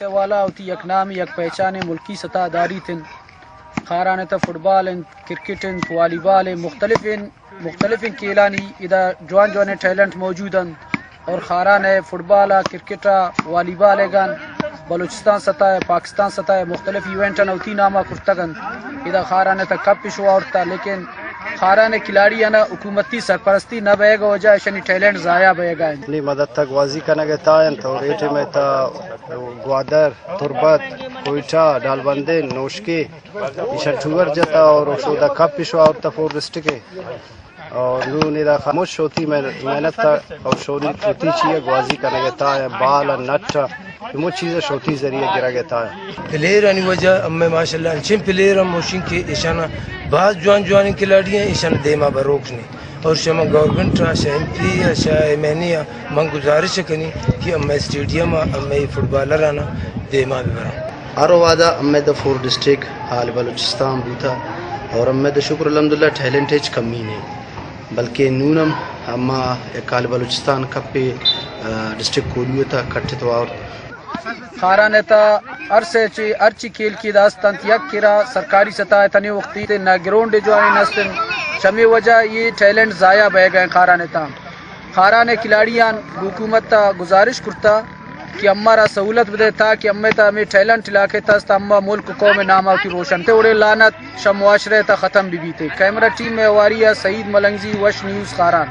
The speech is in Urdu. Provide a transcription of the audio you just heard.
والا ہوتی یک نامی یک پہچان ملکی سطح داری تن خارانہ تا فٹ بال کرکٹ والی بال مختلف کھیلانی ادا جوان ٹیلنٹ موجودن اور خاران ہے فٹ بال کرکٹ والی بال گان بلوچستان سطح پاکستان سطح مختلف ایونٹ ہوتی نامہ کرتگن ادا خارانہ تا کپ شوا ہوتا لیکن خاران کھلاڑی نا حکومتی سرپرستی نہ بے گا وجہ شنی ٹیلنٹ ضائع بے گا نی مدد تک وازی کا نگے تائن تو ریٹے میں تا گوادر تربت کوئٹہ ڈالبندے نوشکی ایشن ٹھوگر جتا اور شودا کپ پیشوا اور تفور ڈسٹرکے اور نو نیرا خاموش ہوتی میں محنت تا اور شونی ہوتی چیئے گوازی کا نگے تائن بال نٹ وہ چیزیں شوتی ذریعے گرا گیا تھا پلیر انی وجہ میں ماشاءاللہ انچین پلیر ہم موشن کے ایشانہ بعض جوان کھلاڑی ہیں ایشانہ دیما بروکنے اور شما گورنمنٹ شاہ ایم پی شاہ ایمینی من گزارش کنی کہ امی اسٹیڈیم امی فٹ بالر آنا دیما بھی برا آرو وعدہ امی دا فور ڈسٹرک حال بلوچستان بوتا اور امی دا شکر الحمدللہ ٹیلنٹیج کمی نہیں بلکہ نونم اما اکال بلوچستان کپی ڈسٹرک کولیو تا کٹھے تو اور خارانہ تا ارچی کھیل کی داستان یک کرا سرکاری سطح تنی وقتی تے نہ گراؤنڈ جوانی نستن شمی وجہ یہ ٹیلنٹ ضائع بہ گئے خارانہ تا خارانہ کھلاڑیاں حکومت تا گزارش کرتا کہ ہمارا سہولت بدے تھا کہ ہمیں تا ہمیں ٹیلنٹ علاقے تا ہم ملک قوم نامہ کی روشن تے اڑے لانت شم معاشرے تا ختم بھی تے کیمرہ ٹیم میں واریہ سعید ملنگزی وش نیوز خاران